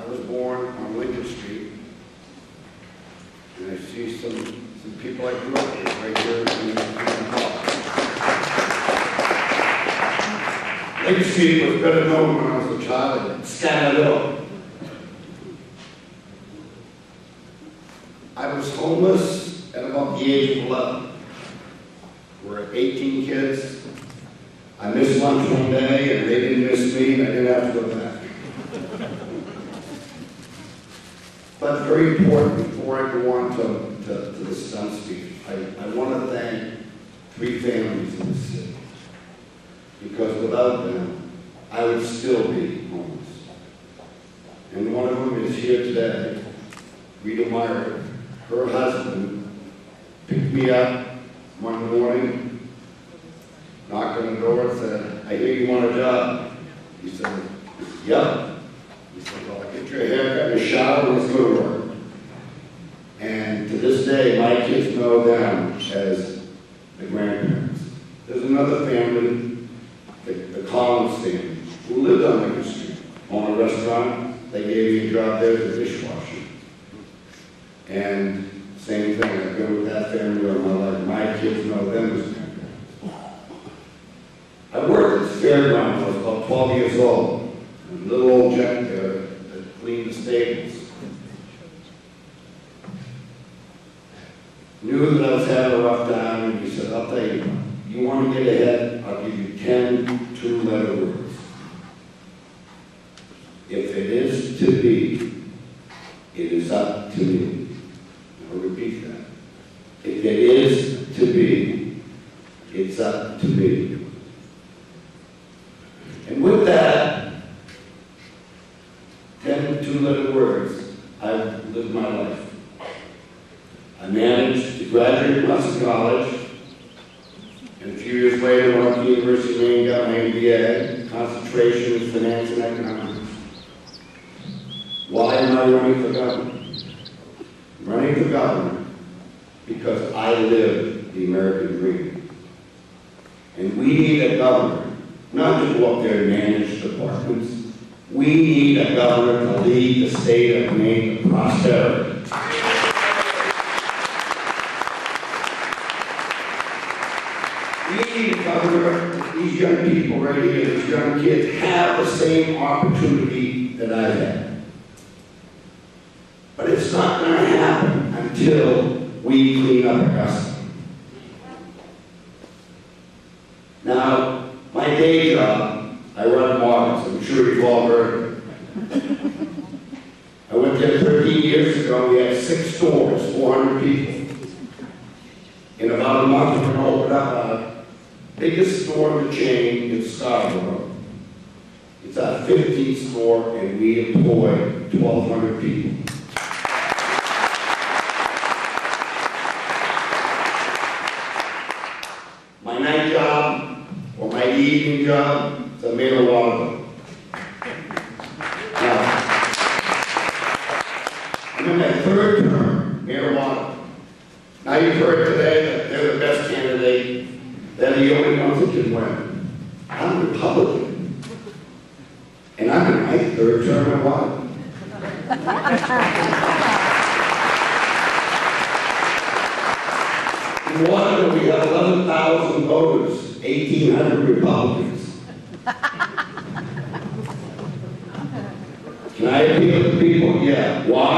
was born on Lincoln Street, and I see some people I grew up with right here in the Lincoln Street was better known when I was a child at Scotland. I was homeless at about the age of 11. We're 18 kids. I missed lunch one day, and they didn't miss me, and I didn't have to go back. But very important, before I go on to the stump speech, I want to thank 3 families in the city. Because without them, I would still be homeless. And one of them is here today, Rita Meyer. Her husband picked me up one morning, knocked on the door and said, "I hear you want a job." He said, "Yep." He said, "Well, get your haircut and a shower and let's go to work." And to this day, my kids know them as the grandparents. There's another family, the Collins family, who lived on Lincoln Street, owned a restaurant. They gave me a job there as a dishwasher. And same thing, I've been with that family all my life. My kids know them as grandparents. I worked at the fairground when I was about 12 years old. A little old gent there that cleaned the stables. Knew that I was having a rough time, and he said, "I'll tell you, you want to get ahead, I'll give you 10 two-letter words. If it is to be, it is up to me." I'll repeat that. If it is to be, it's up to me. And with that, 10 two-letter words, I've lived my life. I managed to graduate from Androscoggin College, and a few years later went up to the University of Maine, got my MBA, concentration in finance and economics. Why am I running for governor? I'm running for governor because I live the American dream. And we need a governor, not to go up there and manage departments. We need a governor to lead the state of Maine to prosperity. We need a governor that these young people right here, these young kids, have the same opportunity that I had. But it's not going to happen until we clean up our house. Now, my day job, I run markets. I'm sure you've all heard of it. I went there 13 years ago. We had 6 stores, 400 people. In about a month, we're going to open up our biggest store in the chain in Scarborough. It's our 15th store, and we employ 1,200 people. My night job, or my evening job, is a mayor of Waterville. Now, I'm in my 3rd term, mayor of Waterville. Now you've heard today that they're the best candidate. They're the only ones that can win. I'm a Republican. And I'm in my 3rd term in Waterville. In Waterville, we have 11,000 voters, 1,800 Republicans. Can I appeal to people? Yeah. Why?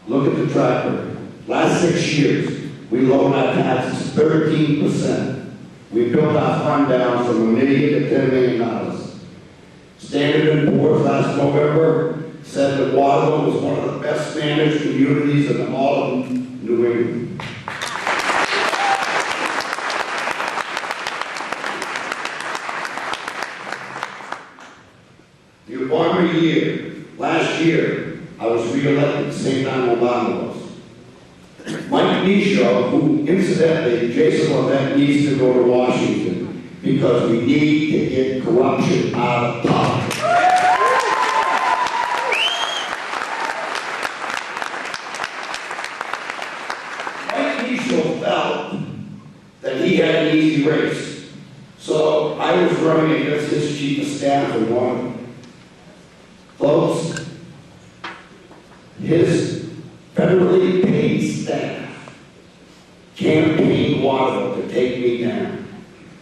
Look at the track record. Last 6 years, we lowered our taxes 13%. We built our fund down from $1 million to $10 million. Standard & Poor's last November said that Waterville was one of the best managed communities in all of New England. The Obama year, last year, I was re-elected the same time Obama was. Mike Nisho, who incidentally, Jason Levent needs to go to Washington because we need to get corruption out of politics. Mike Nisho felt that he had an easy race. So I was running against his chief of staff in Waterville. Folks, his federally paid staff campaigned Waterville to take me down.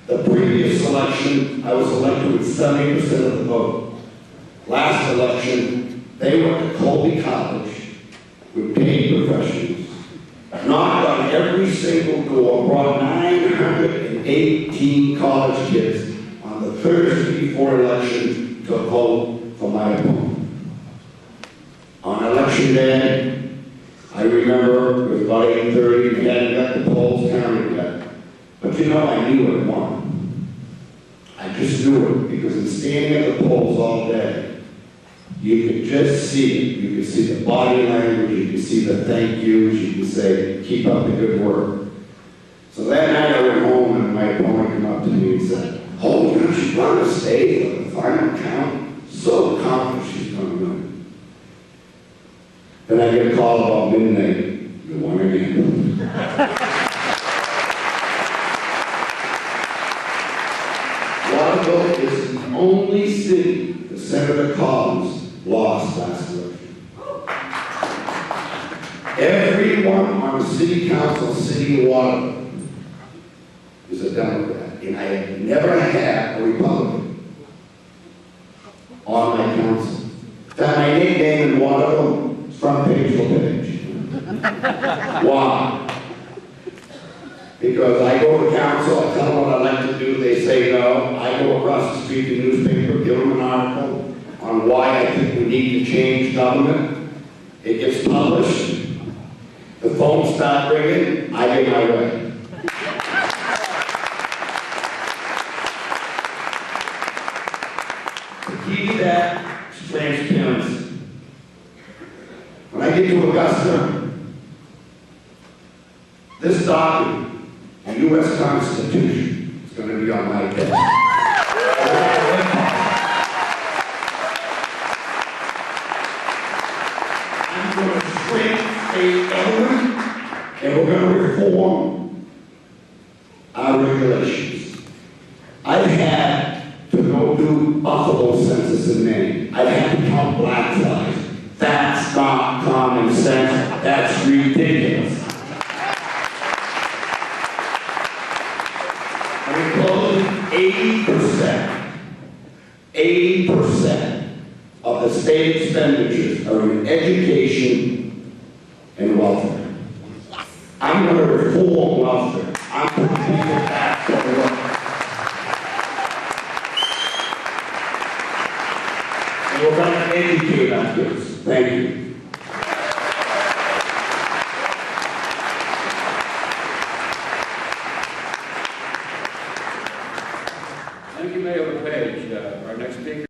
The previous election, I was elected with 70% of the vote. Last election, they went to Colby College with paid professionals, knocked on every single door, brought 918 college kids on the Thursday before election to vote for my opponent. On election day, I remember it was about 8:30, we hadn't got the polls counted yet. But you know, I knew it won. I just knew it because in standing at the polls all day, you could just see it. You could see the body language, you could see the thank yous, you could say, keep up the good work. So that night I went home and my opponent came up to me and said, "Oh, don't you want to stay for the final count? So confident she's going to win." Then I get a call about midnight, "You won again." Waterville is the only city that Senator Collins lost last election. Everyone on the city council, city of Waterville, is a Democrat, and I have never had a Republican on my council. In fact, my nickname in Waterville is front page LePage. Why? Because I go to council, I tell them what I'd like to do, they say no. I go across the street to the newspaper, give them an article on why I think we need to change government. It gets published. The phones start ringing, I get my way. The key to that is transparency. When I get to Augusta, this document, the U.S. Constitution, is going to be on my desk. I'm going to shrink state government, and we're going to reform our regulations. I've had to go do buffalo census in Maine. I've had to count black flies. That's not common sense. That's ridiculous. 80% of the state expenditures are in education and welfare. I'm going to reform welfare. I'm going to putting people back to work. And we're going to educate our kids. Thank you.